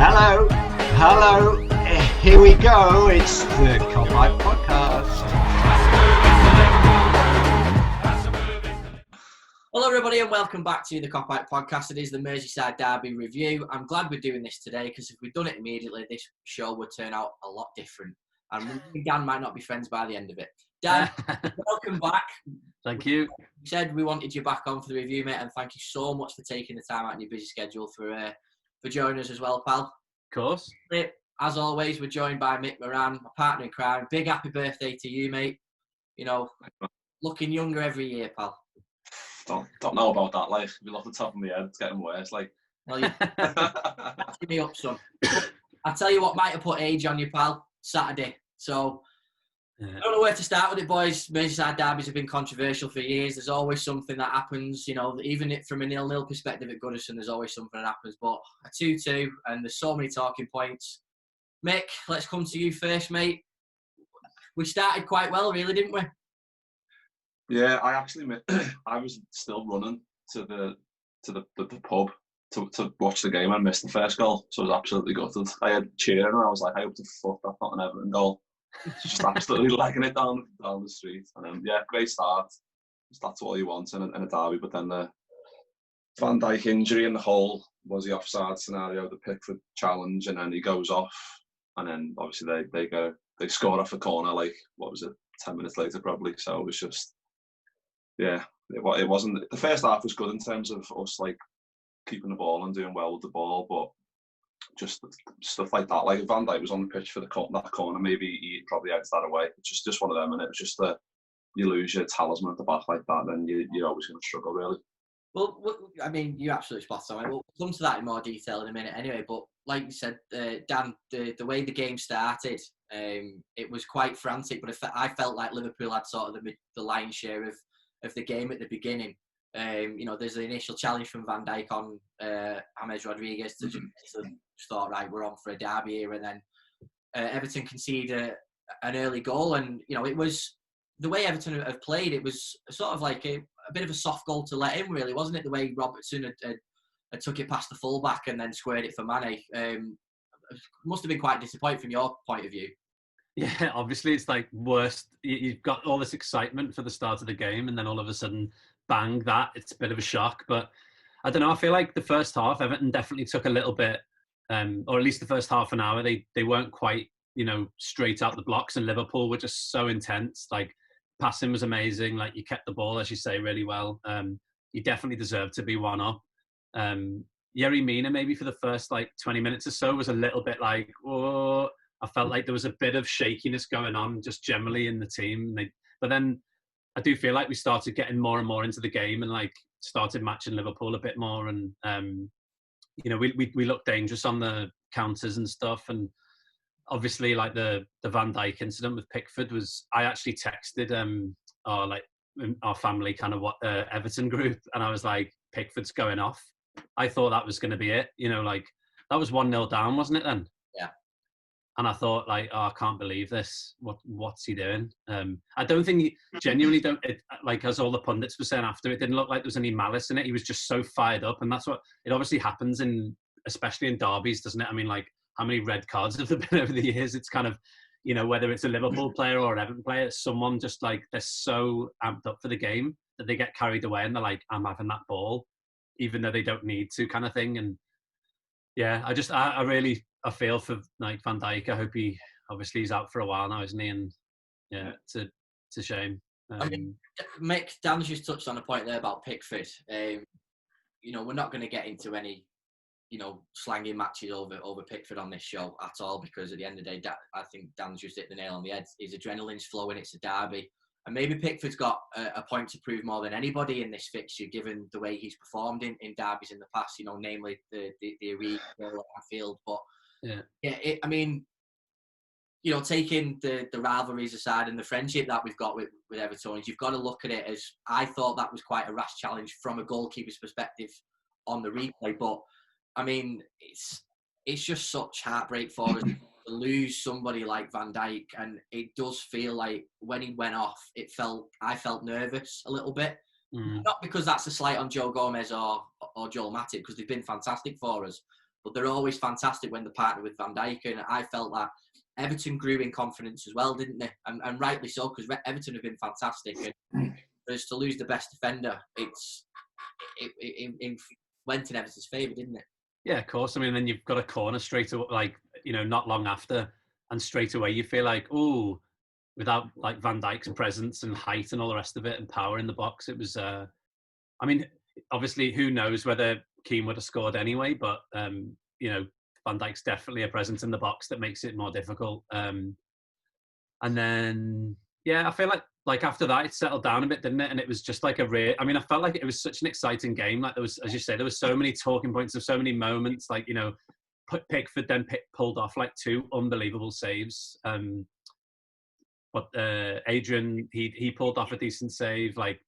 Hello, hello, here we go, it's the Kopite Podcast. Hello everybody and welcome back to the Kopite Podcast. It is the Merseyside Derby review. I'm glad we're doing this today because if we'd done it immediately, this show would turn out a lot different. And Dan might not be friends by the end of it. Dan, welcome back. Thank you. We said we wanted you back on for the review, mate, and thank you so much for taking the time out in your busy schedule for joining us as well, pal. Of course. As always, we're joined by Mick Moran, my partner in crime. Big happy birthday to you, mate. You know, looking younger every year, pal. Don't know about that, like, if you look at the top of my head, it's getting worse, like. Well, give me up, son. I tell you what might have put age on you, pal. Saturday. So, I don't know where to start with it, boys. Merseyside derbies have been controversial for years. There's always something that happens, you know, even from a 0-0 perspective at Goodison, there's always something that happens. But a 2-2, and there's so many talking points. Mick, let's come to you first, mate. We started quite well, really, didn't we? Yeah, I was still running to the pub to watch the game. I missed the first goal, so I was absolutely gutted. I had cheering, and I was like, I hope to fuck that's not an Everton goal. Just absolutely legging it down the street. And then, yeah, great start. That's all you want in a derby. But then the Van Dijk injury and the whole was the offside scenario, the Pickford challenge, and then he goes off. And then obviously they score off a corner, like, what was it, 10 minutes later probably. So it was just, yeah, it wasn't. The first half was good in terms of us, like, keeping the ball and doing well with the ball, but just stuff like that. Like, if Van Dijk was on the pitch for that corner, maybe he probably heads that away. It's just one of them, and it was just you lose your talisman at the back like that, then you're always going to struggle, really. Well, I mean, you're absolutely spot on. We'll come to that in more detail in a minute anyway, but like you said, Dan, the way the game started, it was quite frantic, but I felt like Liverpool had sort of the lion's share of the game at the beginning. You know, there's the initial challenge from Van Dijk on James Rodriguez to just thought, right, we're on for a derby here, and then Everton conceded an early goal, and you know, it was the way Everton have played. It was sort of like a bit of a soft goal to let in, really, wasn't it? The way Robertson had took it past the fullback and then squared it for Mane. Must have been quite disappointing from your point of view. Yeah, obviously it's like worst. You've got all this excitement for the start of the game, and then all of a sudden, bang, it's a bit of a shock. But I don't know, I feel like the first half, Everton definitely took a little bit, or at least the first half an hour, they weren't quite, you know, straight out the blocks, and Liverpool were just so intense. Like, passing was amazing. Like, you kept the ball, as you say, really well. You definitely deserved to be 1-up. Yerry Mina, maybe for the first like 20 minutes or so, was a little bit like, oh, I felt like there was a bit of shakiness going on just generally in the team. But then I do feel like we started getting more and more into the game and like started matching Liverpool a bit more. And, you know, we looked dangerous on the counters and stuff. And obviously, like the Van Dijk incident with Pickford I actually texted our family kind of Everton group, and I was like, Pickford's going off. I thought that was going to be it. You know, like, that was 1-0 down, wasn't it then? Yeah. And I thought, like, oh, I can't believe this. What's he doing? I don't think he genuinely like, as all the pundits were saying after, it didn't look like there was any malice in it. He was just so fired up, and that's what it obviously happens especially in derbies, doesn't it? I mean, like, how many red cards have there been over the years? It's kind of, you know, whether it's a Liverpool player or an Everton player, someone just like, they're so amped up for the game that they get carried away and they're like, I'm having that ball, even though they don't need to, kind of thing. And yeah, I really feel for like Van Dijk. I hope he's out for a while now, isn't he? And yeah, it's a shame. I mean, Mick, Dan's just touched on a point there about Pickford. You know, we're not going to get into any, you know, slanging matches over Pickford on this show at all, because at the end of the day, I think Dan's just hit the nail on the head. His adrenaline's flowing, it's a derby. And maybe Pickford's got a point to prove more than anybody in this fixture, given the way he's performed in derbies in the past, you know, namely the Arena at Anfield. But yeah, I mean, you know, taking the rivalries aside and the friendship that we've got with Evertonians, you've got to look at it as, I thought that was quite a rash challenge from a goalkeeper's perspective on the replay. But I mean, it's just such heartbreak for us to lose somebody like Van Dijk, and it does feel like when he went off, I felt nervous a little bit. Not because that's a slight on Joe Gomez or Joel Matip, because they've been fantastic for us, but they're always fantastic when they partner with Van Dijk. And I felt that Everton grew in confidence as well, didn't they? And rightly so, because Everton have been fantastic. And for us to lose the best defender, it went in Everton's favour, didn't it? Yeah, of course. I mean, then you've got a corner straight away, like, not long after, and straight away you feel like, oh, without like Van Dijk's presence and height and all the rest of it and power in the box, it was. I mean, obviously, who knows whether Keane would have scored anyway, but Van Dijk's definitely a presence in the box that makes it more difficult. And then, yeah, I feel like after that it settled down a bit, didn't it? And it was just like I felt like it was such an exciting game. Like there was, as you say, there was so many talking points of so many moments. Like Pickford then pulled off like 2 unbelievable saves. But Adrian, he pulled off a decent save. Like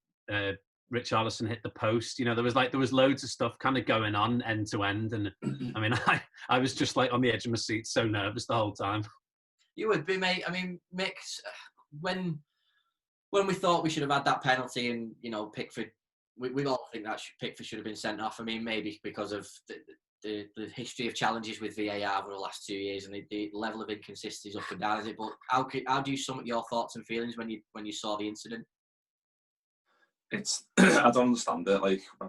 Richarlison hit the post. There was loads of stuff kind of going on end to end, and I mean, I was just like on the edge of my seat, so nervous the whole time. You would be, mate. I mean, Mick, when we thought we should have had that penalty, and Pickford, we all think that Pickford should have been sent off. I mean, maybe because of the history of challenges with VAR over the last 2 years and the level of inconsistencies up and down, is it? But how do you sum up your thoughts and feelings when you saw the incident? It's I don't understand it. Like, I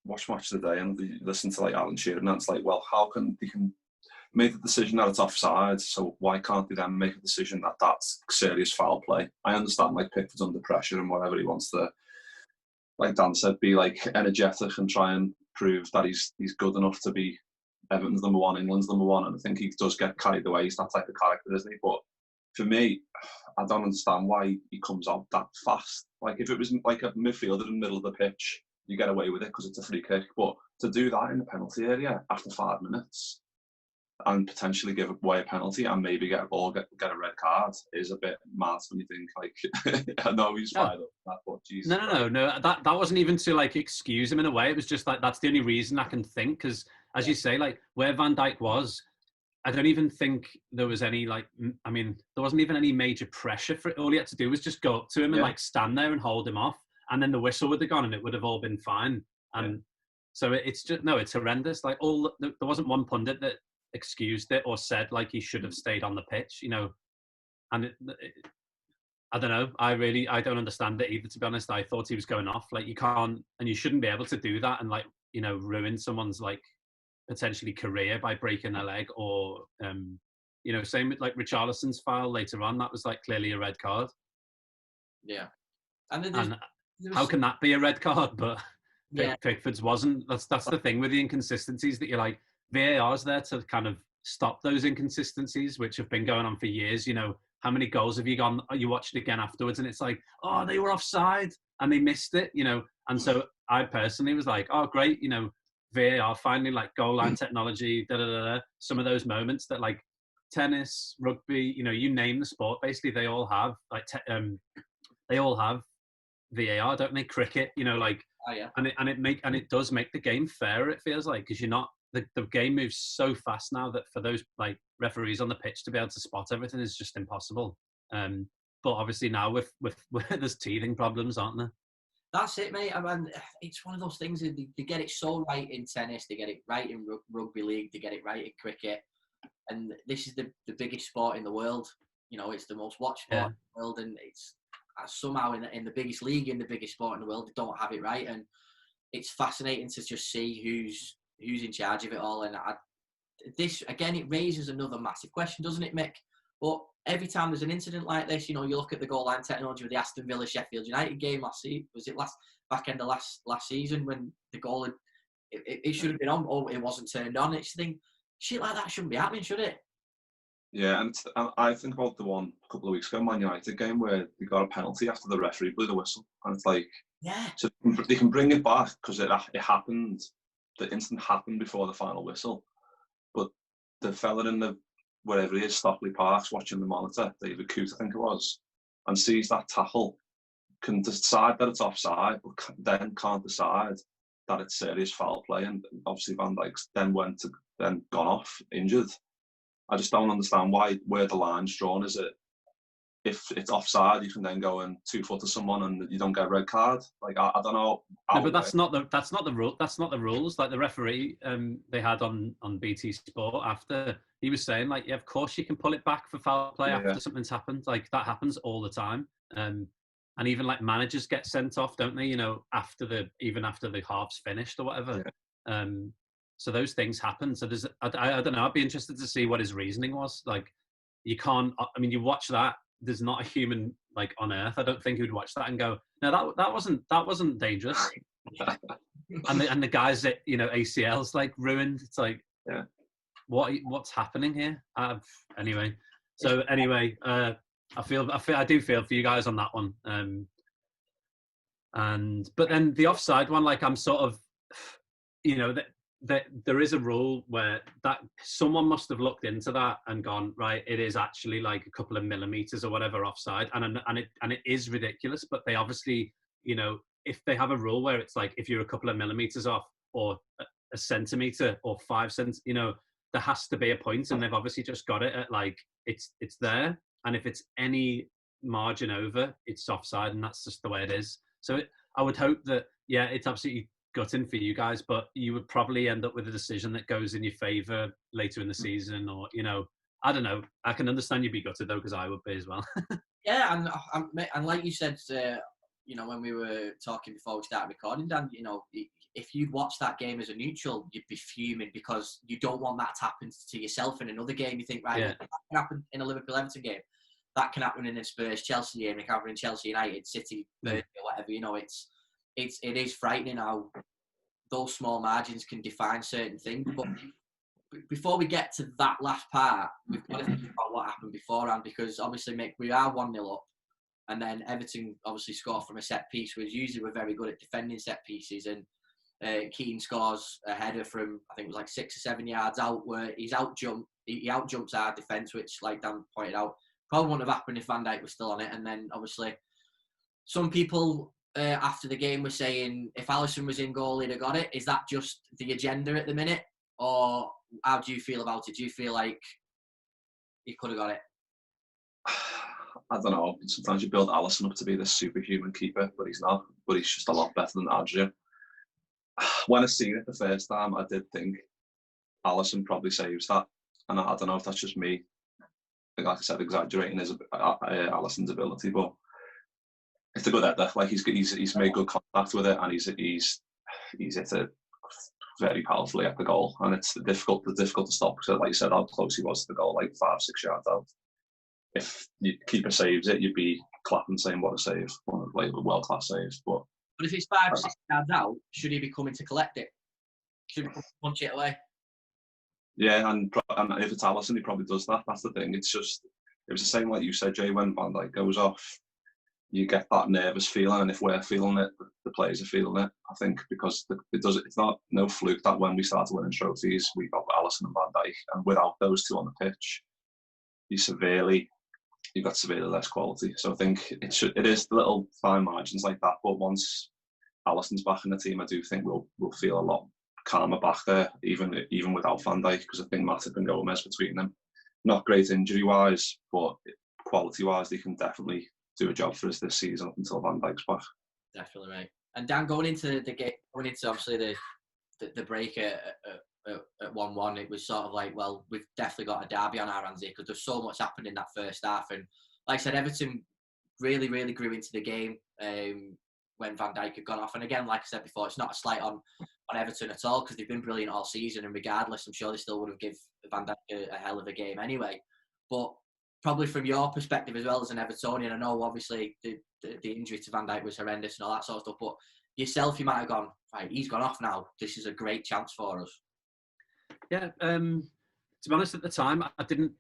watch Match of the Day and listen to like Alan Shearer, and it's like, well, how can they can make the decision that it's offside? So why can't they then make a decision that that's serious foul play? I understand like Pickford's under pressure and whatever, he wants to, like Dan said, be like energetic and try and prove that he's good enough to be Everton's number 1, England's number 1, and I think he does get carried away. He's that type of character, isn't he? But for me, I don't understand why he comes out that fast. Like, if it was like a midfielder in the middle of the pitch, you get away with it because it's a free kick. But to do that in the penalty area after 5 minutes and potentially give away a penalty and maybe get a ball, get a red card is a bit mad when you think, like, I know he's fired up that, but Jesus. No. That wasn't even to like excuse him in a way. It was just like, that's the only reason I can think, because as you say, like where Van Dijk was, I don't even think there was any there wasn't even any major pressure for it. All he had to do was just go up to him and like stand there and hold him off, and then the whistle would have gone and it would have all been fine. And so it's just, no, it's horrendous. Like there wasn't one pundit that excused it or said like he should have stayed on the pitch, and I don't know. I don't understand it either, to be honest. I thought he was going off. Like, you can't and you shouldn't be able to do that and like, ruin someone's like potentially career by breaking a leg, or same with like Richarlison's foul later on. That was like clearly a red card. Yeah, and how can that be a red card? But Pickford's wasn't. That's the thing with the inconsistencies, that you're like, VAR's there to kind of stop those inconsistencies, which have been going on for years. How many goals have you gone? You watched it again afterwards, and it's like, oh, they were offside and they missed it. And so I personally was like, oh, great, VAR finally, like goal line technology, some of those moments that like tennis, rugby, you name the sport, basically they all have like they all have VAR, don't they? Cricket, and it does make the game fairer. It feels like, because you're not the game moves so fast now that for those like referees on the pitch to be able to spot everything is just impossible. But obviously now with there's teething problems, aren't there? That's it, mate. I mean, it's one of those things that they get it so right in tennis, they get it right in rugby league, they get it right in cricket, and this is the biggest sport in the world. It's the most watched sport in the world, and it's somehow in the biggest league, in the biggest sport in the world, they don't have it right, and it's fascinating to just see who's in charge of it all. And this again, it raises another massive question, doesn't it, Mick? But every time there's an incident like this, you look at the goal line technology with the Aston Villa Sheffield United game last season. Was it back end of last season when the goal it should have been on, or it wasn't turned on? It's the thing, shit like that shouldn't be happening, should it? Yeah, and I think about the one a couple of weeks ago, Man United game, where they got a penalty after the referee blew the whistle, and it's like, so they can bring it back because it happened. The incident happened before the final whistle, but the fella in the wherever he is, Stockley Park's watching the monitor, David Coote, I think it was, and sees that tackle, can decide that it's offside, but then can't decide that it's serious foul play. And obviously Van Dijk's then gone off injured. I just don't understand where the line's drawn. Is it if it's offside, you can then go and 2-foot to someone and you don't get a red card. Like I don't know. No, but that's not the rule. That's not the rules. Like the referee they had on BT Sport after, he was saying like, yeah, of course you can pull it back for foul play after something's happened. Like that happens all the time. And even like managers get sent off, don't they? You know, even after the half's finished or whatever. Yeah. So those things happen. So there's I don't know. I'd be interested to see what his reasoning was. Like you can't. I mean, you watch that. There's not a human like on earth, I don't think, who'd watch that and go, no, that wasn't dangerous. and the guys that, you know, ACL's like ruined. It's like, what's happening here? Anyway, I do feel for you guys on that one. But then the offside one, like I'm sort of, you know, that there is a rule where that someone must have looked into that and gone, right, it is actually like a couple of millimeters or whatever offside, and it is ridiculous. But they obviously, you know, if they have a rule where it's like if you're a couple of millimeters off or a centimeter or 5 cents, you know, there has to be a point, and they've obviously just got it at like it's there, and if it's any margin over, it's offside, and that's just the way it is. So I would hope that, yeah, it's absolutely gutting for you guys, but you would probably end up with a decision that goes in your favour later in the season, or, you know, I don't know. I can understand you'd be gutted though, because I would be as well. Yeah, and like you said, you know, when we were talking before we started recording, Dan, you know, if you'd watched that game as a neutral, you'd be fuming because you don't want that to happen to yourself in another game. You think, right, that can happen in a Liverpool-Everton game. That can happen in a Spurs-Chelsea game. It can happen in Chelsea-United, City, Burnley, or whatever. You know, it is frightening how those small margins can define certain things. But before we get to that last part, we've got to think about what happened beforehand, because obviously, Mick, we are 1-0 up, and then Everton obviously score from a set piece, which usually we're very good at defending set pieces, and Keane scores a header from, I think it was like 6 or 7 yards out, where he outjumps our defence, which, like Dan pointed out, probably wouldn't have happened if Van Dijk was still on it. And then obviously some people after the game were saying if Alisson was in goal, he'd have got it. Is that just the agenda at the minute, or how do you feel about it? Do you feel like he could have got it? I don't know. Sometimes you build Alisson up to be this superhuman keeper, but he's not. But he's just a lot better than Adrian. When I seen it the first time, I did think Alisson probably saves that, and I don't know if that's just me, like I said, exaggerating Alisson's ability, but it's a good header. Like he's made good contact with it, and he's hit it very powerfully at the goal, and it's difficult to stop. So, like you said, how close he was to the goal, like 5-6 yards out. If the keeper saves it, you'd be clapping, saying what a save, like a world-class save. But if it's 5-6 yards out, should he be coming to collect it? Should he punch it away? Yeah, and if it's Alisson, he probably does that. That's the thing. It was the same like you said, Jay. When Van Dijk goes off, you get that nervous feeling, and if we're feeling it, the players are feeling it. I think because it's not no fluke that when we started winning trophies, we got Alisson and Van Dijk, and without those two on the pitch, you've got severely less quality. So I think it is the little fine margins like that. But once Alisson's back in the team, I do think we'll feel a lot calmer back there, even without Van Dijk, because I think Matip and Gomez between them, not great injury wise, but quality wise, they can definitely do a job for us this season up until Van Dijk's back. Definitely, right. And Dan, going into the game, obviously the break at 1-1, it was sort of like, well, we've definitely got a derby on our hands here, because there's so much happened in that first half. And like I said, Everton really, really grew into the game when Van Dijk had gone off. And again, like I said before, it's not a slight on Everton at all, because they've been brilliant all season, and regardless, I'm sure they still would have given Van Dijk a hell of a game anyway. But probably from your perspective as well as an Evertonian, I know obviously the injury to Van Dijk was horrendous and all that sort of stuff, but yourself, you might have gone, right, he's gone off now, this is a great chance for us. Yeah, to be honest, at the time, I didn't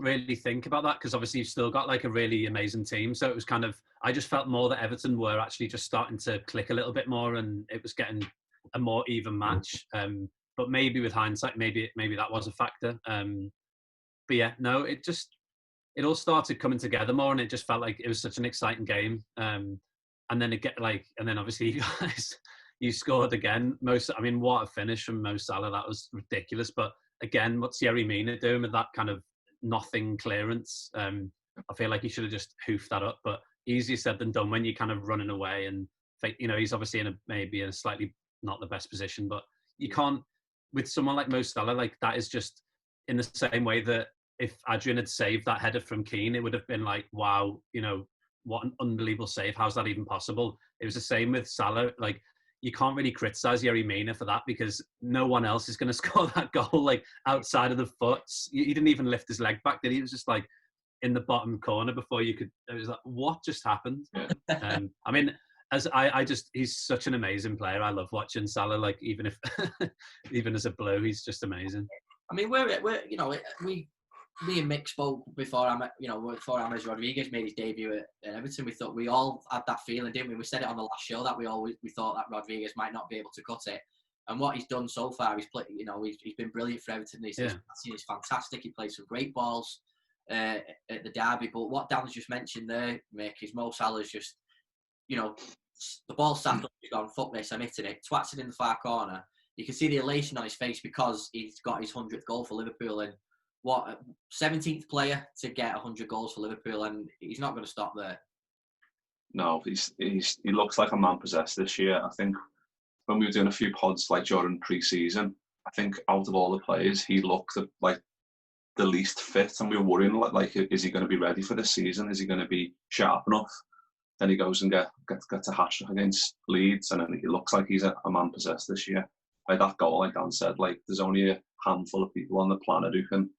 really think about that, because obviously you've still got like a really amazing team. So it was kind of, I just felt more that Everton were actually just starting to click a little bit more, and it was getting a more even match. But maybe with hindsight, maybe that was a factor. But yeah, no, it all started coming together more, and it just felt like it was such an exciting game. And then obviously you guys, you scored again. What a finish from Mo Salah. That was ridiculous. But again, what's Yerry Mina doing with that kind of nothing clearance? I feel like he should have just hoofed that up. But easier said than done when you're kind of running away. And he's obviously maybe in a slightly not the best position, but you can't, with someone like Mo Salah, like that is just in the same way that if Adrian had saved that header from Keane, it would have been like, wow, what an unbelievable save. How's that even possible? It was the same with Salah. Like, you can't really criticize Yerry Mina for that because no one else is going to score that goal, like outside of the foot. He didn't even lift his leg back, did he? It was just like in the bottom corner before you could, it was like, what just happened? I mean, he's such an amazing player. I love watching Salah, like even as a blue, he's just amazing. I mean, me and Mick spoke before James Rodriguez made his debut at Everton. We thought we all had that feeling, didn't we? We said it on the last show that we thought that Rodriguez might not be able to cut it. And what he's done so far, he's been brilliant for Everton. He's fantastic. He plays some great balls at the derby. But what Dan's just mentioned there, Mick, is Mo Salah's just, the ball sat up, he's gone, fuck this, I'm hitting it, twats it in the far corner. You can see the elation on his face because he's got his 100th goal for Liverpool, and 17th player to get 100 goals for Liverpool, and he's not going to stop there. No, he looks like a man possessed this year. I think when we were doing a few pods like during pre-season, I think out of all the players, he looked like the least fit, and we were worrying like is he going to be ready for this season? Is he going to be sharp enough? Then he goes and gets a hat-trick against Leeds, and then he looks like he's a man possessed this year. Like that goal, like Dan said, like there's only a handful of people on the planet who can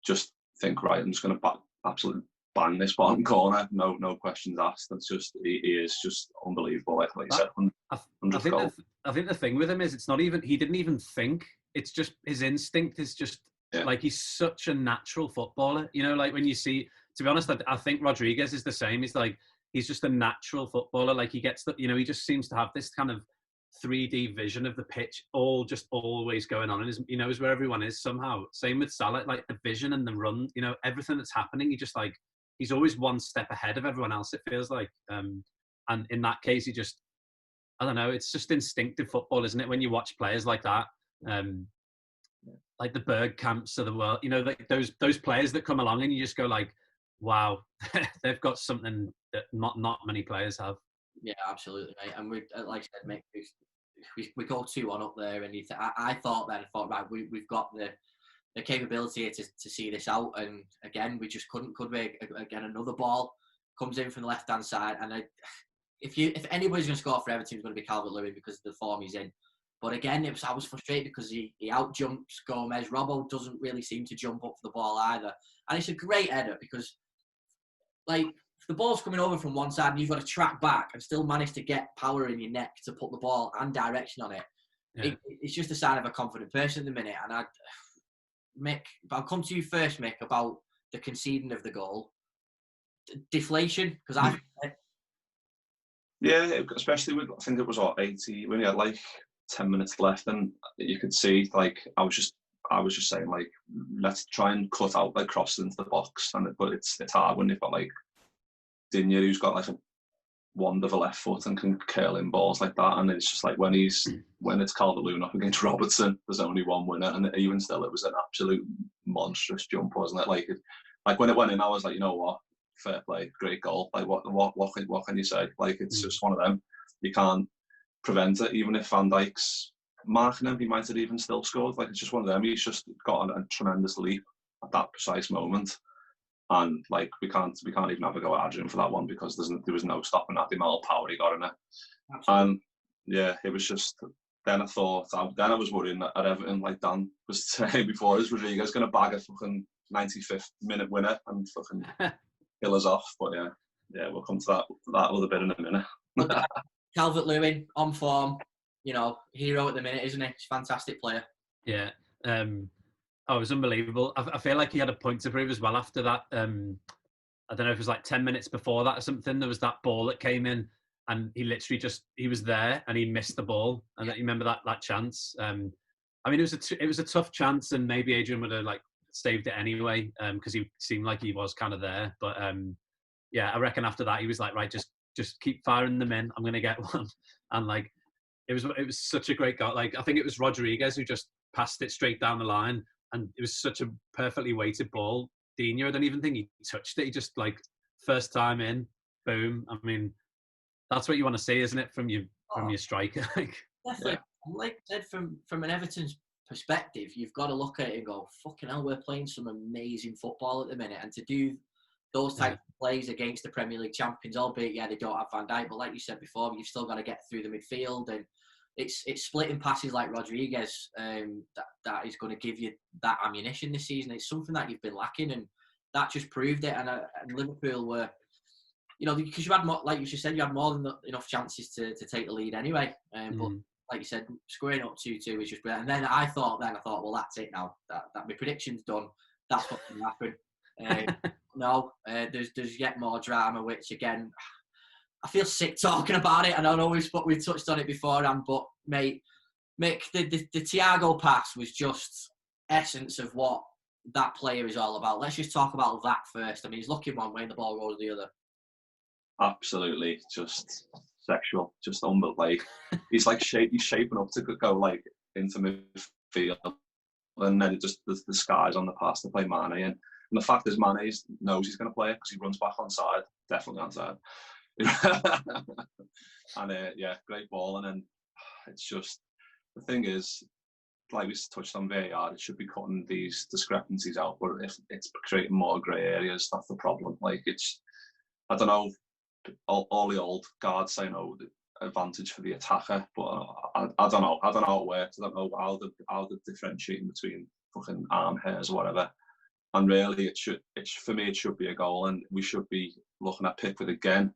just think, right, I'm just going to absolutely bang this bottom corner, no questions asked. That's just, he is just unbelievable. Like you said, I think the thing with him is it's not even, he didn't even think. It's just his instinct is just like, he's such a natural footballer. Like when you see, to be honest, I think Rodriguez is the same. He's just a natural footballer. Like he gets he just seems to have this kind of 3D vision of the pitch, always going on, and he knows where everyone is somehow. Same with Salah, like the vision and the run, everything that's happening. He just he's always one step ahead of everyone else. It feels like, and in that case, he just, I don't know. It's just instinctive football, isn't it? When you watch players like that, like the Bergkamps of the world, like those players that come along, and you just go like, wow, they've got something that not many players have. Yeah, absolutely, mate. And we, like I said, mate, we go 2-1 up there, and I thought right, we've got the capability to see this out, and again, we just couldn't. Could we? Again, another ball comes in from the left hand side, and if anybody's going to score for Everton, it's going to be Calvert-Lewin because of the form he's in. But again, I was frustrated because he out jumps Gomez. Robbo doesn't really seem to jump up for the ball either, and it's a great header because, like, if the ball's coming over from one side and you've got to track back and still manage to get power in your neck to put the ball and direction on it, it's just a sign of a confident person at the minute. And Mick, I'll come to you first, Mick, about the conceding of the goal. Deflation, because yeah, especially with, I think it was 80, when you had like 10 minutes left, and you could see, like, I was just saying, like, let's try and cut out like crosses into the box, but it's hard when you've got like Digne, who's got like a wand of a left foot and can curl in balls like that, and it's just like when it's Calvert-Lewin up against Robertson, there's only one winner, and even still, it was an absolute monstrous jump, wasn't it? Like when it went in, I was like, you know what, fair play, great goal. Like what can you say? Like it's just one of them. You can't prevent it, even if Van Dijk's marking him, he might have even still scored. Like it's just one of them. He's just got a tremendous leap at that precise moment. And like we can't even have a go at Adrian for that one because there was no stopping that, the amount of power he got in it. Absolutely. And yeah, it was just. Then I was worrying at Everton, like Dan was saying before, is Rodriguez going to bag a fucking 95th minute winner and fucking kill us off? But yeah, we'll come to that other bit in a minute. Calvert-Lewin on form, hero at the minute, isn't he? He's a fantastic player. Yeah. It was unbelievable. I feel like he had a point to prove as well after that. I don't know if it was like 10 minutes before that or something. There was that ball that came in and he literally he was there and he missed the ball. And you remember that chance? I mean, it was a tough chance and maybe Adrian would have like saved it anyway because he seemed like he was kind of there. But I reckon after that he was like, right, just keep firing them in. I'm going to get one. And like, it was such a great goal. Like, I think it was Rodriguez who just passed it straight down the line. And it was such a perfectly weighted ball. Fabinho, I don't even think he touched it. He just like first time in, boom. I mean, that's what you want to see, isn't it, from your striker? Definitely. Yeah. Like I said, from an Everton's perspective, you've got to look at it and go, fucking hell, we're playing some amazing football at the minute. And to do those type of plays against the Premier League champions, albeit, they don't have Van Dijk, but like you said before, you've still got to get through the midfield. And it's splitting passes like Rodriguez that is going to give you that ammunition this season. It's something that you've been lacking, and that just proved it. And Liverpool were, because you had more, like you just said, you had more than enough chances to take the lead anyway. But like you said, squaring up 2-2 is just brilliant. And then I thought, well, that's it now. That my prediction's done. That's what's going to happen. No, there's yet more drama, which again, I feel sick talking about it. And I know we've touched on it beforehand, but mate, Mick, the Thiago pass was just essence of what that player is all about. Let's just talk about that first. I mean, he's looking one way and the ball goes the other. Absolutely, just sexual, just unbelievable. He's like he's shaping up to go like into midfield, and then it just the skies on the pass to play Mane, and the fact is Mane knows he's going to play it because he runs back onside, definitely onside. And great ball, and then it's just the thing is, like we touched on VAR, it should be cutting these discrepancies out, but if it's creating more grey areas, that's the problem. Like I don't know. All the old guards say no advantage for the attacker, but I don't know. I don't know how it works. I don't know how they're differentiating between fucking arm hairs or whatever. And really, for me, it should be a goal, and we should be looking at Pickford again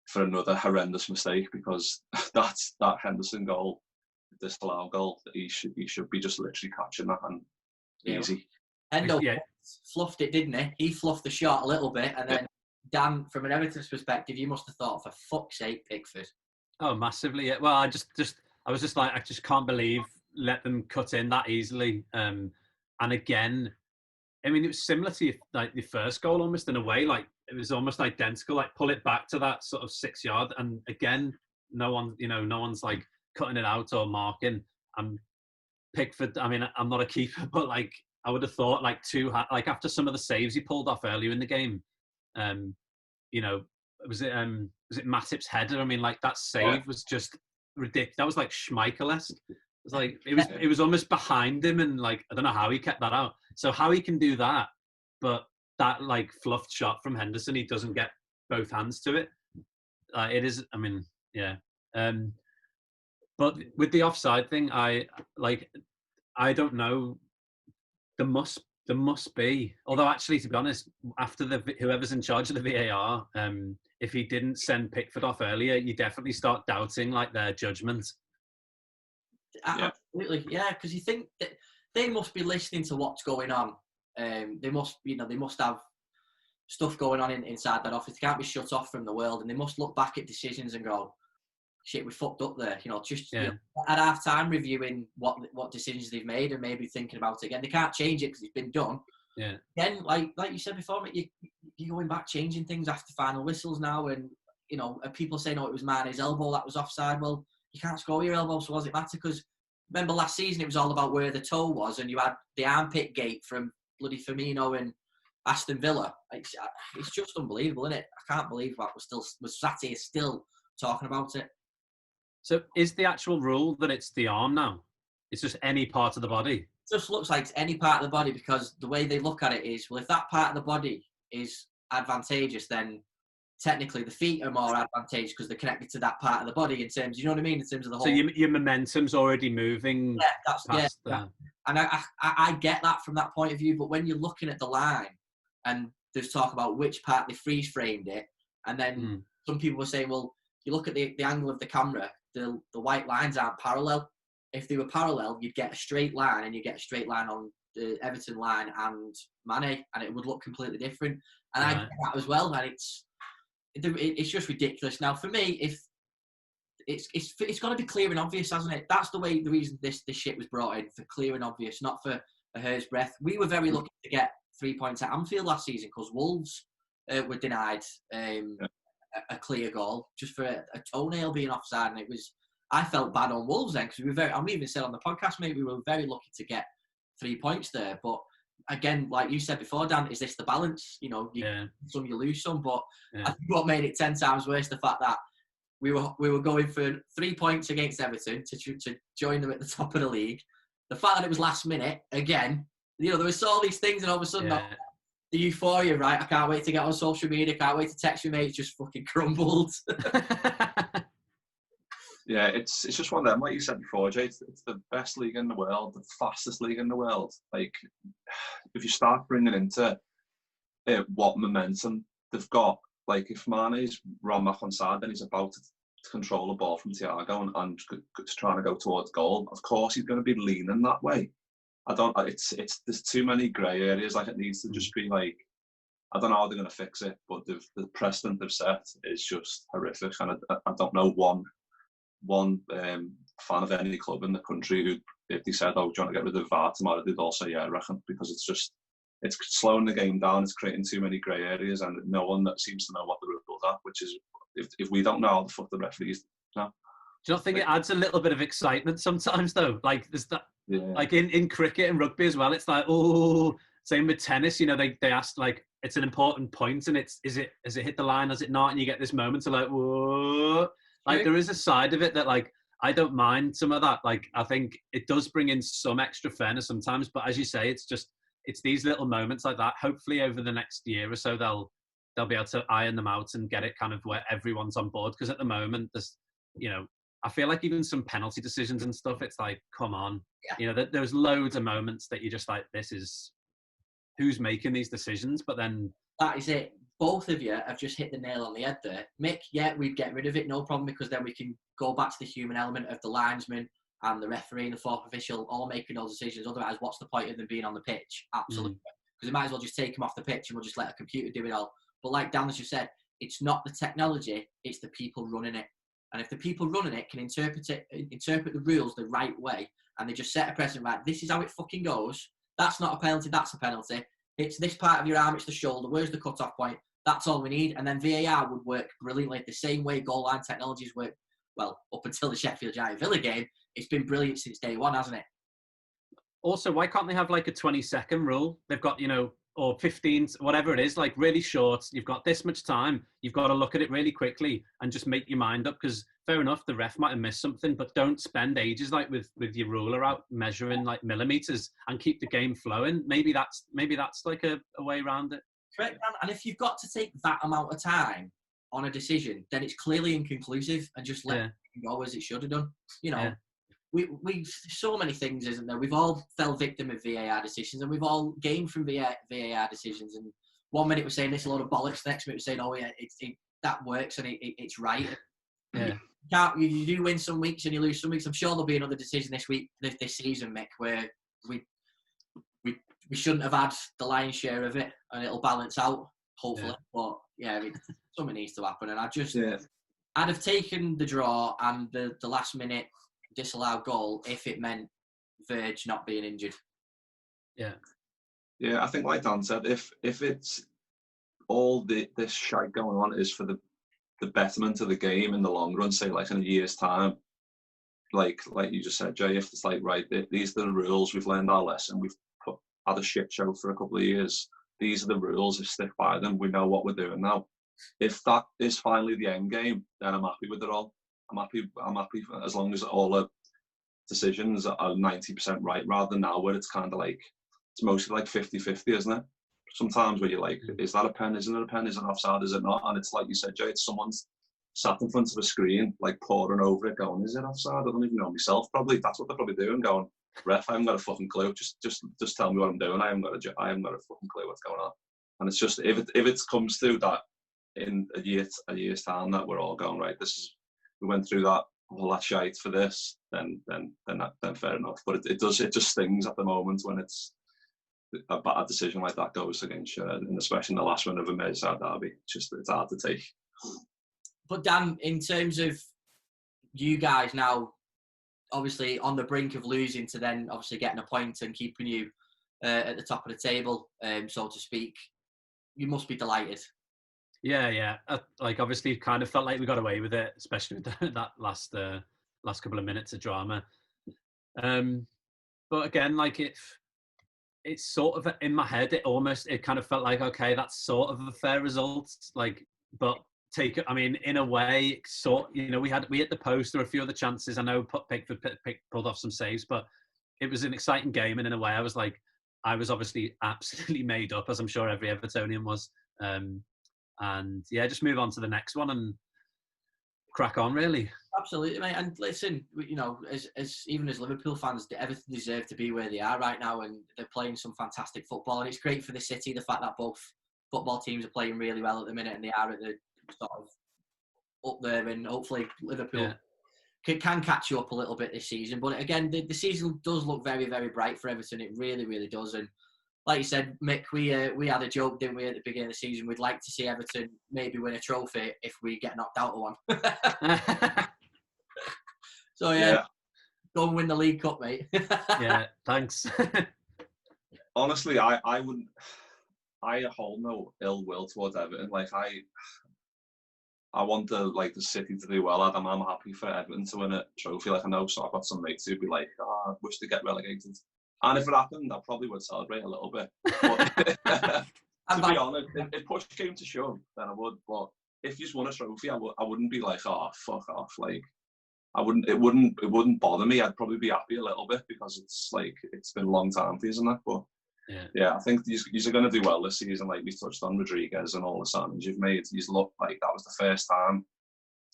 for another horrendous mistake, because that Henderson goal, disallowed goal, he should be just literally catching that and easy. Hendo fluffed it, didn't he? He fluffed the shot a little bit, and then. Dan, from an Everton's perspective, you must have thought, for fuck's sake, Pickford. Oh, massively. Yeah. Well, I was just like, I just can't believe let them cut in that easily. And again, I mean, it was similar to like the first goal almost in a way. Like it was almost identical. Like pull it back to that sort of 6 yard, and again, no one's like cutting it out or marking. Pickford. I mean, I'm not a keeper, but like I would have thought like after some of the saves he pulled off earlier in the game. Was it Matip's header? I mean, like that save was just ridiculous. That was like Schmeichel-esque. It was almost behind him, and like I don't know how he kept that out. So how he can do that, but that like fluffed shot from Henderson, he doesn't get both hands to it. It is. I mean, yeah. But with the offside thing, I don't know. There must be. Although actually, to be honest, after whoever's in charge of the VAR, if he didn't send Pickford off earlier, you definitely start doubting like their judgment. Absolutely, yeah. Because you think that they must be listening to what's going on. They must have stuff going on inside that office. They can't be shut off from the world, and they must look back at decisions and go, shit, we fucked up there. At half time reviewing what decisions they've made and maybe thinking about it again. They can't change it because it's been done. Yeah. Again, like you said before, you're going back changing things after final whistles now, and people say no, it was Mane's elbow that was offside. Well, you can't score your elbow, so what does it matter? Because remember last season it was all about where the toe was, and you had the armpit gate from bloody Firmino and Aston Villa. It's just unbelievable, isn't it? I can't believe that was sat here still talking about it. So is the actual rule that it's the arm now? It's just any part of the body? It just looks like it's any part of the body, because the way they look at it is, well, if that part of the body is advantageous, then technically the feet are more advantageous because they're connected to that part of the body in terms, you know what I mean? In terms of the whole... So your momentum's already moving past that. And I get that from that point of view, but when you're looking at the line and there's talk about which part they freeze framed it, and then some people were saying, well, you look at the angle of the camera, the white lines aren't parallel. If they were parallel, you'd get a straight line, and you get a straight line on the Everton line and Mane, and it would look completely different. And I get that as well, and it's just ridiculous. Now, for me, if it's got to be clear and obvious, hasn't it? That's the reason this shit was brought in, for clear and obvious, not for a hair's breadth. We were very lucky to get 3 points at Anfield last season because Wolves were denied a clear goal just for a toenail being offside, and I felt bad on Wolves then, because I'm even said on the podcast, mate, we were very lucky to get 3 points there. But again, like you said before, Dan, is this the balance? You know, some you lose some, but I think what made it 10 times worse the fact that we were going for 3 points against Everton to join them at the top of the league. The fact that it was last minute again, you know, there was all these things, and all of a sudden the euphoria, right? I can't wait to get on social media. Can't wait to text your mates. Just fucking crumbled. Yeah, it's just one of them. Like you said before, Jay, it's the best league in the world, the fastest league in the world. Like, if you start bringing into what momentum they've got, like if Mane's run back on side, then he's about to control the ball from Thiago and trying to go towards goal. Of course, he's going to be leaning that way. There's too many grey areas. Like, it needs to just be like, I don't know how they're going to fix it, but the precedent they've set is just horrific. And I don't know one fan of any club in the country who, if they said, "Oh, do you want to get rid of VAR tomorrow?" they'd all say, "Yeah, I reckon," because it's slowing the game down. It's creating too many grey areas, and no one that seems to know what the rules are. Which is, if we don't know how the fuck the referees know. Do you not think it adds a little bit of excitement sometimes, though? Like, there's that, like in cricket and rugby as well. It's like, oh, same with tennis. You know, they asked, like, it's an important point, and has it hit the line? Has it not? And you get this moment of like, whoa. Like, there is a side of it that, like, I don't mind some of that. Like, I think it does bring in some extra fairness sometimes. But as you say, it's these little moments like that. Hopefully, over the next year or so, they'll be able to iron them out and get it kind of where everyone's on board. Because at the moment, there's, you know, I feel like even some penalty decisions and stuff, it's like, come on. Yeah. You know, there's loads of moments that you're just like, this is, who's making these decisions? But then... That is it. Both of you have just hit the nail on the head there. Mick, we'd get rid of it, no problem, because then we can go back to the human element of the linesman and the referee and the fourth official all making those decisions. Otherwise, what's the point of them being on the pitch? Absolutely. Because we might as well just take them off the pitch and we'll just let a computer do it all. But like Dan, as you said, it's not the technology, it's the people running it. And if the people running it can interpret the rules the right way, and they just set a precedent, right, this is how it fucking goes, that's not a penalty, that's a penalty. It's this part of your arm, it's the shoulder, where's the cut-off point? That's all we need. And then VAR would work brilliantly the same way goal line technologies work. Well, up until the Sheffield United Villa game, it's been brilliant since day one, hasn't it? Also, why can't they have like a 20-second rule? They've got, you know, or 15, whatever it is, like really short. You've got this much time. You've got to look at it really quickly and just make your mind up, because fair enough, the ref might have missed something, but don't spend ages like with your ruler out measuring like millimeters and keep the game flowing. Maybe that's like a way around it. Correct, Dan. And if you've got to take that amount of time on a decision, then it's clearly inconclusive, and just let it go as it should have done. You know, we so many things, isn't there? We've all fell victim of VAR decisions, and we've all gained from VAR decisions. And 1 minute we're saying this a lot of bollocks, the next minute we're saying, oh yeah, that works and it's right. Yeah. You do win some weeks and you lose some weeks. I'm sure there'll be another decision this season, Mick, where we shouldn't have had the lion's share of it, and it'll balance out, hopefully. Yeah. But yeah, something needs to happen. And I'd have taken the draw and the last minute disallowed goal if it meant Verge not being injured. Yeah. Yeah, I think like Dan said, if it's all this shite going on is for the betterment of the game in the long run, say like in a year's time, like you just said, Jay, if it's like, right, these are the rules, we've learned our lesson, we've had a shit show for a couple of years, these are the rules, we stick by them, we know what we're doing now. If that is finally the end game, then I'm happy with it all. I'm happy as long as all the decisions are 90% right, rather than now where it's kind of like, it's mostly like 50-50, isn't it? Sometimes where you're like, is that a pen? Isn't it a pen? Is it offside? Is it not? And it's like you said, Jay, it's someone's sat in front of a screen, like poring over it, going, is it offside? I don't even know myself. Probably that's what they're probably doing. Going, ref, I haven't got a fucking clue. Just tell me what I'm doing. I haven't got a fucking clue what's going on. And it's just if it comes through that in a year's time that we're all going, right, we went through that all that shite for this, then fair enough. But it just stings at the moment when it's a bad decision like that goes against you, and especially in the last one of a Merseyside derby. It's hard to take. But Dan, in terms of you guys now, obviously on the brink of losing to then obviously getting a point and keeping you at the top of the table, so to speak, you must be delighted. Yeah. Like obviously, kind of felt like we got away with it, especially with that last couple of minutes of drama. But again, like it's sort of in my head. It kind of felt like, okay, that's sort of a fair result. Like, but I mean, in a way, we hit the post. There were a few other chances. I know Pickford pulled off some saves, but it was an exciting game. And in a way, I was obviously absolutely made up, as I'm sure every Evertonian was. And yeah, just move on to the next one and crack on, really. Absolutely, mate. And listen, as even as Liverpool fans, Everton deserve to be where they are right now, and they're playing some fantastic football. And it's great for the city, the fact that both football teams are playing really well at the minute, and they are at the sort of up there, and hopefully Liverpool can catch you up a little bit this season. But again, the season does look very, very bright for Everton. It really, really does. And like you said, Mick, we had a joke, didn't we, at the beginning of the season? We'd like to see Everton maybe win a trophy if we get knocked out of one. So yeah, go and win the League Cup, mate. Yeah, thanks. Honestly, I wouldn't. I hold no ill will towards Everton. Like I want the City to do well. I'm happy for Everton to win a trophy. Like I know, so I've got some mates who'd be like, I wish to get relegated. And if it happened, I probably would celebrate a little bit. But, to be honest, if push came to shove, then I would. But if you just won a trophy, I wouldn't be like, oh, fuck off. Like, it wouldn't bother me. I'd probably be happy a little bit because it's been a long time for you, isn't it? But yeah, I think these are going to do well this season. Like we touched on Rodriguez and all the signings you've made. You look like that was the first time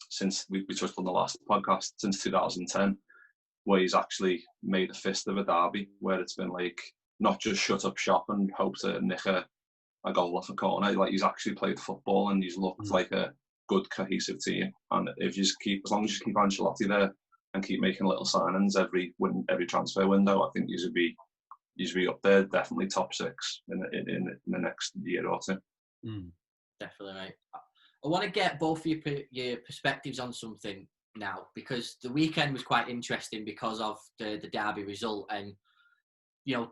since we touched on the last podcast since 2010. Where he's actually made a fist of a derby, where it's been like not just shut up shop and hope to nick a goal off a corner. Like he's actually played football and he's looked like a good cohesive team. And if you just as long as you keep Ancelotti there and keep making little signings every transfer window, I think he's be up there, definitely top 6 in the next year or two. Definitely, mate. I want to get both of your perspectives on something now, because the weekend was quite interesting because of the derby result, and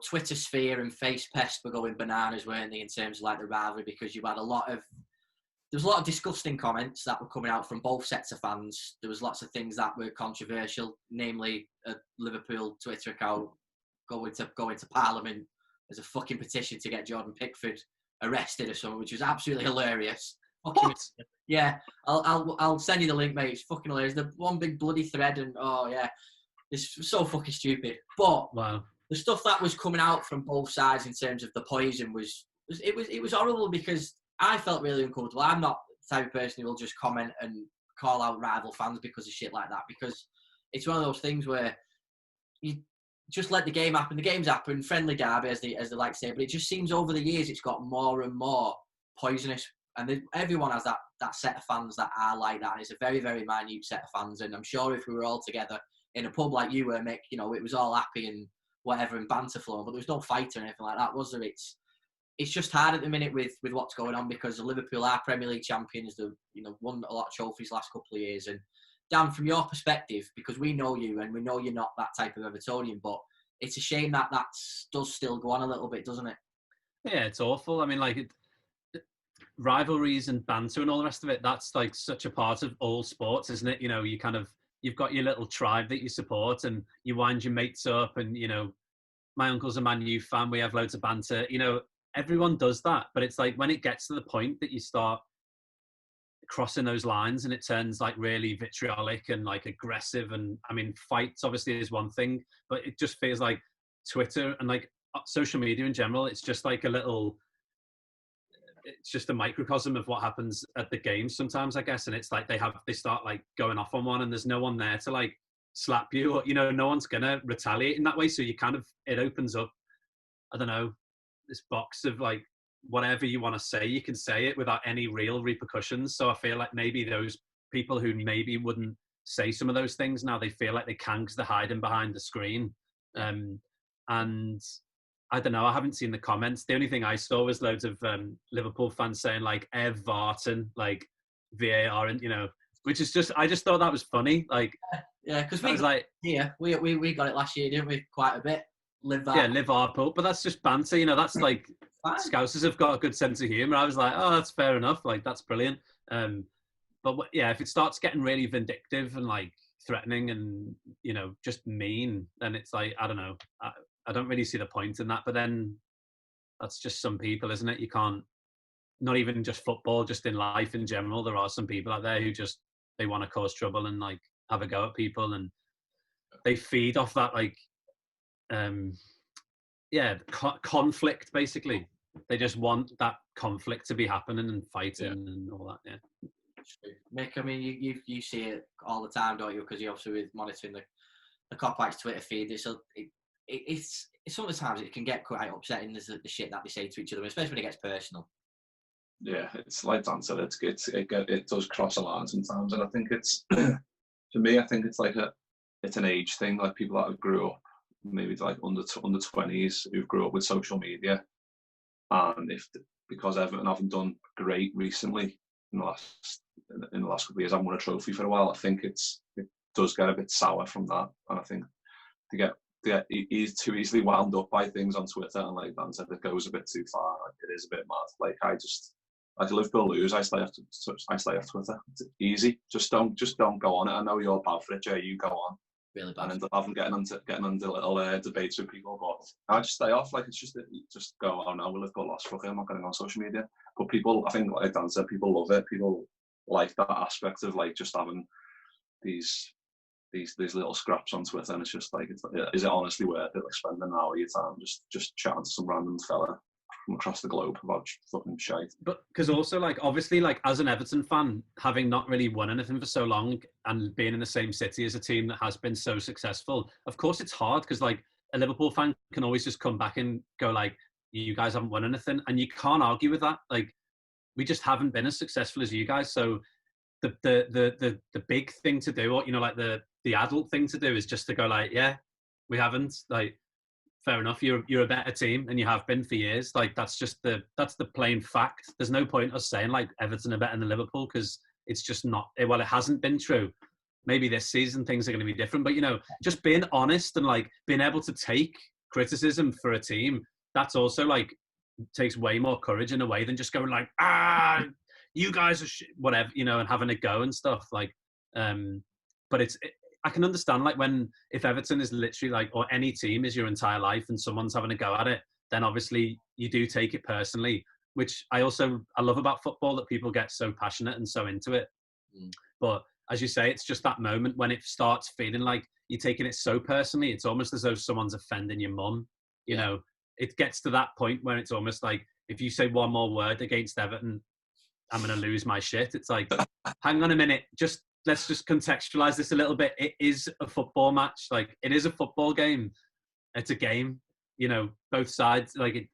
Twitter sphere and face pest were going bananas, weren't they, in terms of like the rivalry, because you had there was a lot of disgusting comments that were coming out from both sets of fans. There was lots of things that were controversial, namely a Liverpool Twitter account going to Parliament as a fucking petition to get Jordan Pickford arrested or something, which was absolutely hilarious. Yeah, I'll send you the link, mate. It's fucking hilarious. The one big bloody thread, and it's so fucking stupid. But wow, the stuff that was coming out from both sides in terms of the poison was horrible, because I felt really uncomfortable. I'm not the type of person who will just comment and call out rival fans because of shit like that, because it's one of those things where you just let the game happen. The game's happened, friendly derby, as they like to say, but it just seems over the years it's got more and more poisonous. And everyone has that set of fans that are like that. And it's a very, very minute set of fans. And I'm sure if we were all together in a pub like you were, Mick, it was all happy and whatever and banter flowing, but there was no fight or anything like that, was there? It's just hard at the minute with what's going on, because the Liverpool are Premier League champions. They've won a lot of trophies last couple of years. And Dan, from your perspective, because we know you and we know you're not that type of Evertonian, but it's a shame that does still go on a little bit, doesn't it? Yeah, it's awful. I mean, rivalries and banter and all the rest of it, that's like such a part of all sports, isn't it? You've got your little tribe that you support and you wind your mates up, and my uncle's a Man U fan, we have loads of banter, everyone does that. But it's like when it gets to the point that you start crossing those lines and it turns like really vitriolic and like aggressive, and I mean fights obviously is one thing, but it just feels like Twitter and like social media in general, it's just like it's just a microcosm of what happens at the games sometimes, I guess. And it's like they start like going off on one, and there's no one there to like slap you, or no one's gonna retaliate in that way. So it opens up, I don't know, this box of like whatever you want to say, you can say it without any real repercussions. So I feel like maybe those people who maybe wouldn't say some of those things now, they feel like they can because they're hiding behind the screen. And I don't know, I haven't seen the comments. The only thing I saw was loads of Liverpool fans saying like Everton, like VAR, and which is just, I just thought that was funny. Like, yeah, because we got it last year, didn't we? Quite a bit. Liverpool, but that's just banter. That's like Scousers have got a good sense of humour. I was like, oh, that's fair enough. Like, that's brilliant. But yeah, if it starts getting really vindictive and like threatening and just mean, then it's like, I don't know. I don't really see the point in that. But then that's just some people, isn't it? You can't, not even just football, just in life in general, there are some people out there who just, they want to cause trouble and like have a go at people, and they feed off that, like, conflict, basically. They just want that conflict to be happening and fighting and all that. Yeah. Mick, I mean, you see it all the time, don't you? Because you're obviously with monitoring the Kopite's Twitter feed. It's sometimes it can get quite upsetting, the shit that they say to each other, especially when it gets personal. Yeah, it's like Dan said, it does cross a line sometimes, and I think it's for me, I think it's like it's an age thing. Like people that have grew up, maybe like under 20s, who've grew up with social media, and because Everton haven't done great recently in the last couple of years, I haven't won a trophy for a while. I think it does get a bit sour from that, and I think he's too easily wound up by things on Twitter, and like Dan said, it goes a bit too far. Like, it is a bit mad. Like if Liverpool lose, I stay off Twitter. It's easy. Just don't go on it. I know you're bad for it, Jay. You go on. Really bad. And end up getting into little debates with people, but I just stay off. Like, it's just go, oh no, Liverpool lost. Fuck it, I'm not going on social media. But people, I think, like Dan said, people love it. People like that aspect of like just having these little scraps on Twitter, and it's just like, is it honestly worth it? Like spending an hour of your time just chatting to some random fella from across the globe about fucking shite. But because also, like, obviously, like, as an Everton fan, having not really won anything for so long and being in the same city as a team that has been so successful, of course it's hard, because like a Liverpool fan can always just come back and go like, you guys haven't won anything, and you can't argue with that. Like, we just haven't been as successful as you guys. So the big thing to do, or, you know, like the adult thing to do, is just to go like, yeah, we haven't, like, fair enough, you're a better team and you have been for years. Like, that's the plain fact. There's no point us saying like Everton are better than Liverpool, because it's just not, well, it hasn't been true. Maybe this season things are going to be different, but, you know, just being honest and like being able to take criticism for a team, that's also like takes way more courage in a way than just going like, you guys are whatever, you know, and having a go and stuff like. But I can understand, like, if Everton is literally like, or any team is your entire life and someone's having a go at it, then obviously you do take it personally, which I love about football, that people get so passionate and so into it. But as you say, it's just that moment when it starts feeling like you're taking it so personally. It's almost as though someone's offending your mum. You know, it gets to that point where it's almost like, if you say one more word against Everton, I'm going to lose my shit. It's like, hang on a minute, let's just contextualize this a little bit. It is a football match. Like, it is a football game. It's a game, you know, both sides. Like,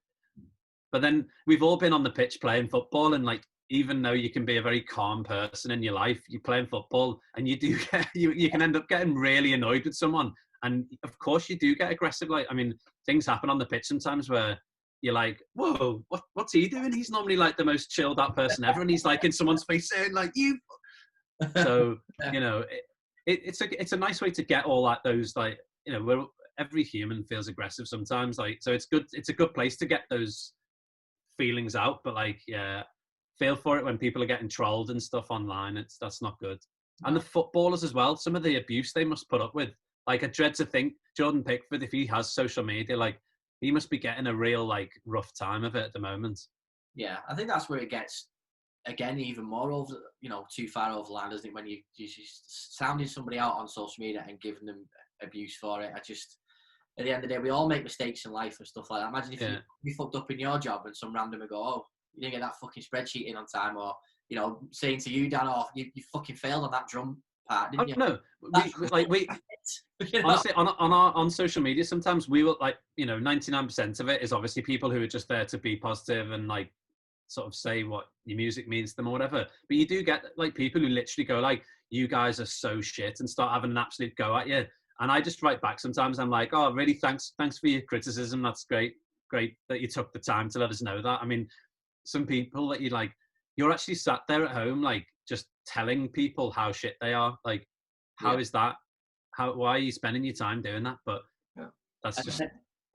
but then we've all been on the pitch playing football, and like, even though you can be a very calm person in your life, you're playing football, and you do get, you can end up getting really annoyed with someone. And of course you do get aggressive. Like, I mean, things happen on the pitch sometimes where you're like, whoa, what's he doing? He's normally like the most chilled out person ever, and he's like in someone's face saying like, you. So, you know, it's a nice way to get all that, those, like, you know, every human feels aggressive sometimes, like, so it's a good place to get those feelings out. But like, yeah, feel for it when people are getting trolled and stuff online. That's not good. And the footballers as well, some of the abuse they must put up with. Like, I dread to think Jordan Pickford, if he has social media, like, he must be getting a real like rough time of it at the moment. Yeah, I think that's where it gets, again, even more over, you know, too far over the line, isn't it? When you're just sounding somebody out on social media and giving them abuse for it. At the end of the day, we all make mistakes in life and stuff like that. Imagine if you fucked up in your job and some random would go, oh, you didn't get that fucking spreadsheet in on time, or, you know, saying to you, Dan, oh, you fucking failed on that drum part, didn't you? No, we you know? Honestly, on social media, sometimes we will, like, you know, 99% of it is obviously people who are just there to be positive and like sort of say what your music means to them or whatever. But you do get like people who literally go like, you guys are so shit, and start having an absolute go at you. And I just write back sometimes. I'm like, oh, really? Thanks for your criticism. That's great that you took the time to let us know that. I mean, some people that you're actually sat there at home, like, just telling people how shit they are. Like, how is that? Why are you spending your time doing that? But that's just...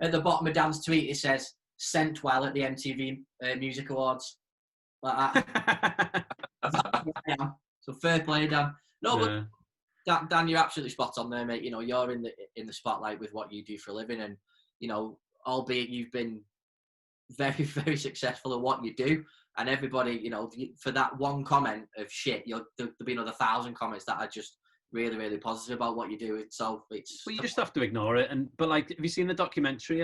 At the bottom of Dan's tweet, it says, sent well at the MTV Music Awards. Like that. So fair play, Dan. No, but Dan, you're absolutely spot on there, mate. You know, you're in the spotlight with what you do for a living, and, you know, albeit you've been very, very successful at what you do. And everybody, you know, for that one comment of shit, there'll be another 1,000 comments that are just really, really positive about what you do. So it's. Well, you just have to ignore it. But like, have you seen the documentary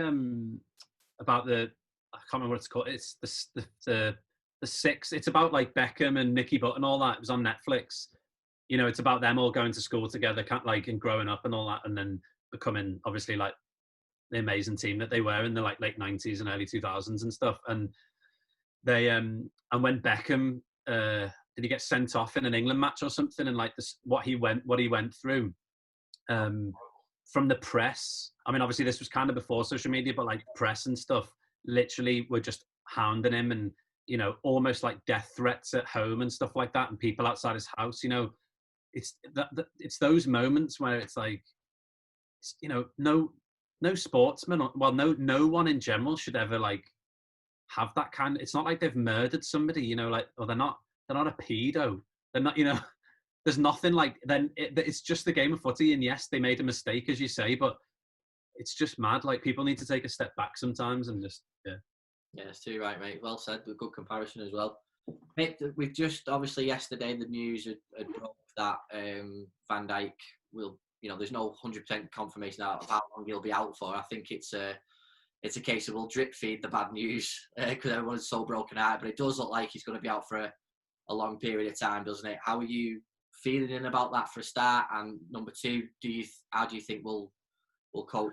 about I can't remember what it's called. It's the six. It's about like Beckham and Nicky Butt and all that. It was on Netflix. You know, it's about them all going to school together, like, and growing up and all that, and then becoming obviously like the amazing team that they were in the like late 90s and early 2000s and stuff. And they and when Beckham did he get sent off in an England match or something, and like this, what he went through from the press. I mean, obviously this was kind of before social media, but like press and stuff literally were just hounding him, and you know, almost like death threats at home and stuff like that, and people outside his house. You know, it's it's those moments where it's like, you know, no sportsman, well, no one in general should ever like have that kind of, it's not like they've murdered somebody, you know, like, or they're not a pedo, they're not, you know, there's nothing like, then it's just the game of footy, and yes, they made a mistake, as you say, but it's just mad. Like, people need to take a step back sometimes and just, yeah, it's too right, mate. Well said. Good comparison as well. Mate, we've just, obviously yesterday the news had broke that Van Dijk will, you know, there's no 100% confirmation of how long he'll be out for. I think it's a case of we'll drip feed the bad news because everyone's so broken out, but it does look like he's going to be out for a long period of time, doesn't it? How are you feeling about that for a start? And number two, how do you think we'll cope?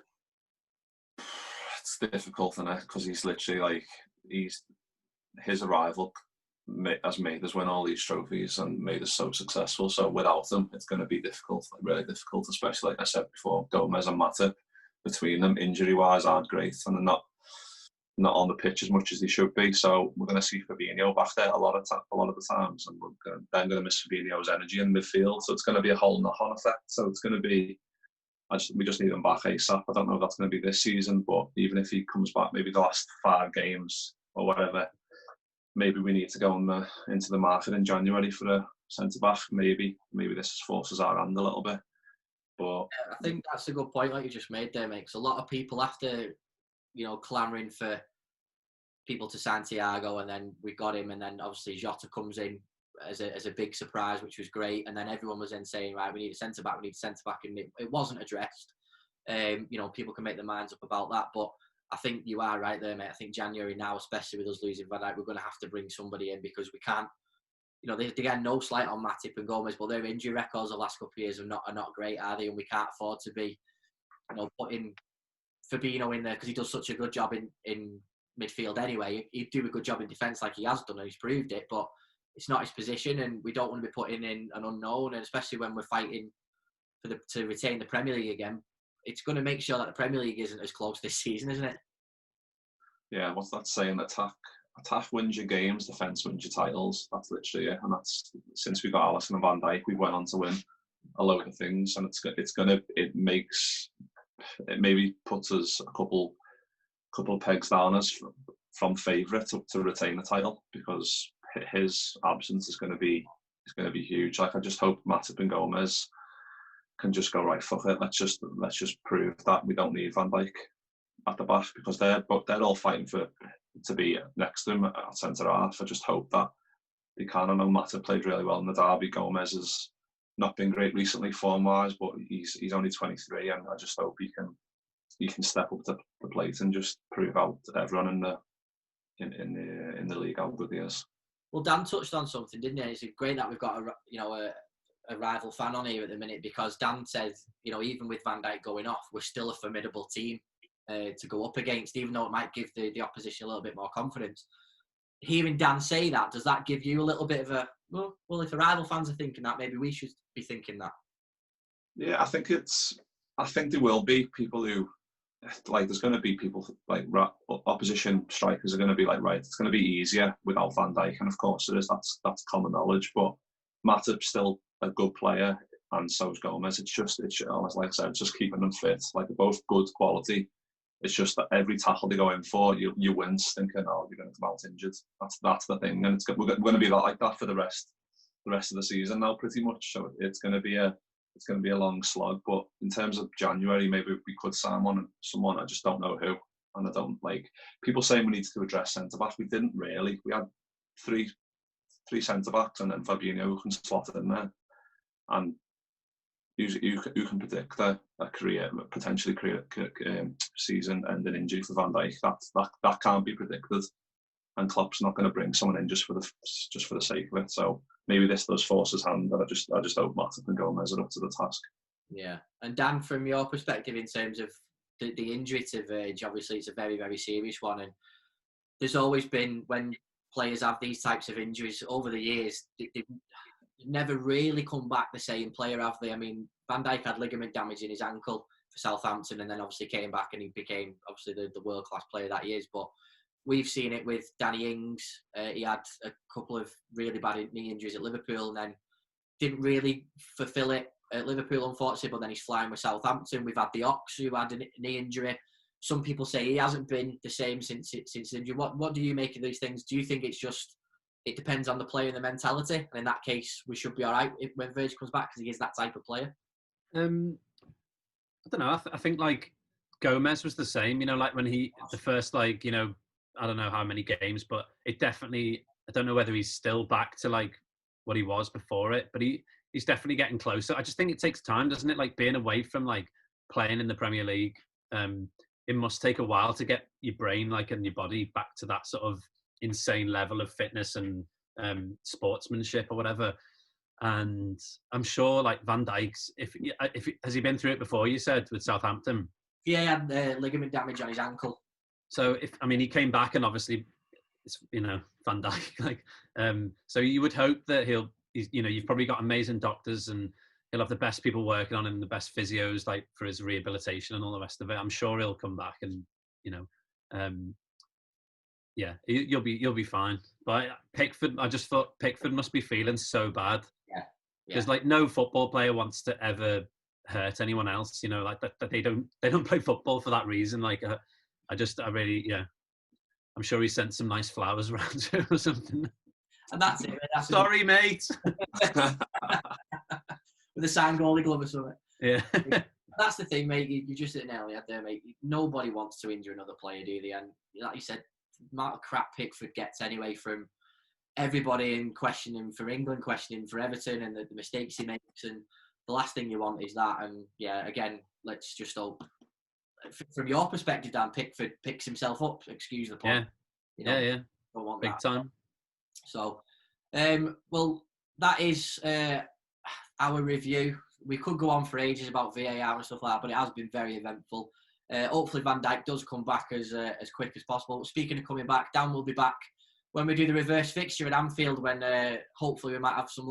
It's difficult, isn't it? Because he's literally like, his arrival has made us win all these trophies and made us so successful. So without them, it's going to be difficult, like really difficult, especially like I said before, Gomez and Matip, between them, injury-wise, aren't great, and they're not on the pitch as much as they should be. So we're going to see Fabinho back there a lot of the times, and we're then going to miss Fabinho's energy in midfield. So it's going to be a whole knock-on effect. So it's going to be, we just need him back ASAP. I don't know if that's going to be this season, but even if he comes back, maybe the last 5 games or whatever, maybe we need to go into the market in January for a centre-back. Maybe this forces our hand a little bit. But I think that's a good point, like you just made there, mate. Because a lot of people, after, you know, clamouring for people to Santiago, and then we got him, and then obviously Jota comes in as a big surprise, which was great. And then everyone was then saying, right, we need a centre back, and it wasn't addressed. You know, people can make their minds up about that, but I think you are right there, mate. I think January now, especially with us losing Van Dijk, we're going to have to bring somebody in, because we can't. You know, they get no slight on Matip and Gomez, but their injury records the last couple of years are not great, are they? And we can't afford to be, you know, putting Fabinho in there, because he does such a good job in midfield anyway. He'd do a good job in defence, like he has done, and he's proved it, but it's not his position, and we don't want to be putting in an unknown, and especially when we're fighting to retain the Premier League again. It's going to make sure that the Premier League isn't as close this season, isn't it? Yeah, what's that saying? Attack wins your games, defence wins your titles. That's literally it. And that's, since we got Alisson and Van Dijk, we went on to win a load of things, and it maybe puts us a couple pegs down as from favourite to retain the title, because his absence is going to be huge. Like, I just hope Matip and Gomez can just go, right, fuck it, let's just prove that we don't need Van Dijk at the back, because they're all fighting to be next to him at centre half. I just hope that they can. I know Matip played really well in the derby. Gomez has not been great recently form wise, but he's only 23, and I just hope he can step up to the plate and just prove out to everyone in the league how good he is. Well, Dan touched on something, didn't he? It's great that we've got a rival fan on here at the minute, because Dan said, you know, even with Van Dijk going off, we're still a formidable team to go up against, even though it might give the opposition a little bit more confidence. Hearing Dan say that, does that give you a little bit of a, well, if the rival fans are thinking that, maybe we should be thinking that? Yeah, I think there will be people who, like, there's going to be people like opposition strikers are going to be like, right, it's going to be easier without Van Dijk, and of course it is. That's common knowledge. But Matip's still a good player, and so is Gomez. It's like I said, it's just keeping them fit. Like, they're both good quality. It's just that every tackle they go in for, you wince, thinking, oh, you're going to come out injured. That's the thing, and we're going to be like that for the rest of the season now, pretty much. So it's going to be a long slog. But in terms of January, maybe we could sign someone. I just don't know who. and I don't like people saying we needed to address centre backs. We didn't really. We had three centre backs, and then Fabinho who can slot in there, and who can predict a potentially create season-ending injury for Van Dijk. That can't be predicted, and Klopp's not going to bring someone in just for the sake of it. So maybe this does force his hand, but I just hope Matip and Gomez are up to the task. Yeah, and Dan, from your perspective in terms of the injury to Virg, obviously it's a very, very serious one, and there's always been, when players have these types of injuries over the years, they've never really come back the same player, have they? I mean, Van Dijk had ligament damage in his ankle for Southampton, and then obviously came back and he became obviously the world-class player that he is. But we've seen it with Danny Ings. He had a couple of really bad knee injuries at Liverpool and then didn't really fulfil it at Liverpool, unfortunately, but then he's flying with Southampton. We've had the Ox, who had a knee injury. Some people say he hasn't been the same since injury. What do you make of these things? Do you think it's just, it depends on the player and the mentality? And in that case, we should be all right when Virgil comes back, because he is that type of player. I don't know. I think like Gomez was the same, like when the first, I don't know how many games, but it definitely, I don't know whether he's still back to like what he was before it, but he's definitely getting closer. I just think it takes time, doesn't it? Like being away from like playing in the Premier League, it must take a while to get your brain and your body back to that sort of insane level of fitness and sportsmanship or whatever. And I'm sure like Van Dijk's, if has he been through it before, you said, with Southampton? Yeah, he had ligament damage on his ankle. So he came back, and obviously it's Van Dijk, so you would hope that you've probably got amazing doctors, and he'll have the best people working on him, the best physios for his rehabilitation and all the rest of it. I'm sure he'll come back, and you'll be fine. But Pickford, I just thought Pickford must be feeling so bad. Yeah. Because no football player wants to ever hurt anyone else. That they don't play football for that reason. I'm sure he sent some nice flowers around to him or something. And that's it. Sorry, mate. With a signed goalie glove or something. Yeah. That's the thing, mate. You just hit the nail on the head there, mate. Nobody wants to injure another player, do they? And like you said, the amount of crap Pickford gets anyway from everybody, and questioning for England, questioning for Everton, and the mistakes he makes. And the last thing you want is that. And yeah, again, let's just hope, from your perspective, Dan, Pickford picks himself up. Excuse the pun. Yeah. Don't want big that. Time. So, well, that is our review. We could go on for ages about VAR and stuff like that, but it has been very eventful. Hopefully Van Dijk does come back as quick as possible. Speaking of coming back, Dan will be back when we do the reverse fixture at Anfield, when hopefully we might have some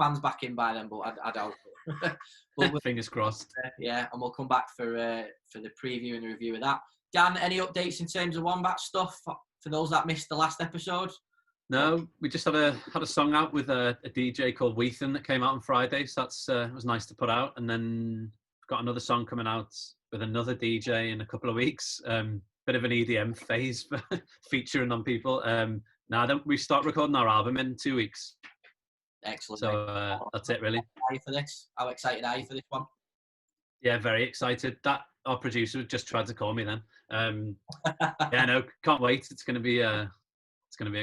fans back in by then, but I doubt it. But fingers crossed. Yeah, and we'll come back for the preview and the review of that. Dan, any updates in terms of Wombats stuff for those that missed the last episode? No, we just had a song out with a DJ called Weethan that came out on Friday, so that's it was nice to put out. And then we've got another song coming out with another DJ in a couple of weeks. Bit of an EDM phase featuring on people. We start recording our album in 2 weeks. Excellent. So that's it, really. How excited are you for this one? Yeah, very excited. Our producer just tried to call me then. Can't wait. It's going to be a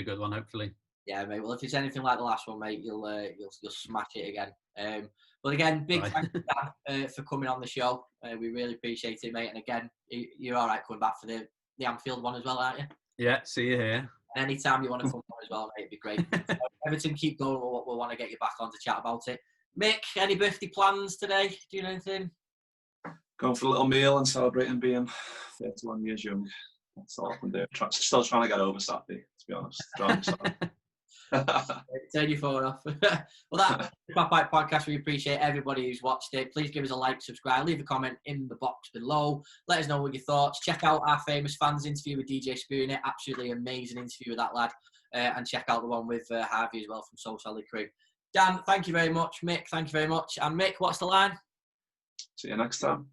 good one, hopefully. Yeah, mate. Well, if it's anything like the last one, mate, you'll smash it again. But again, big thanks to Dan for coming on the show. We really appreciate it, mate. And again, you're all right coming back for the Anfield one as well, aren't you? Yeah, see you here. Anytime you want to come on as well, mate, it'd be great. Everton, keep going. We'll want to get you back on to chat about it. Mick, any birthday plans today? Doing anything? Going for a little meal and celebrating being 31 years young. That's all I can do. Still trying to get over Saturday, to be honest. Turn your phone off. Well, that's the Kopite podcast. We appreciate everybody who's watched it. Please give us a like, subscribe, leave a comment in the box below. Let us know what your thoughts. Check out our famous fans interview with DJ Spoon. Absolutely amazing interview with that lad. And check out the one with Harvey as well from So Solid Crew. Dan, thank you very much. Mick, thank you very much. And Mick, what's the line? See you next time.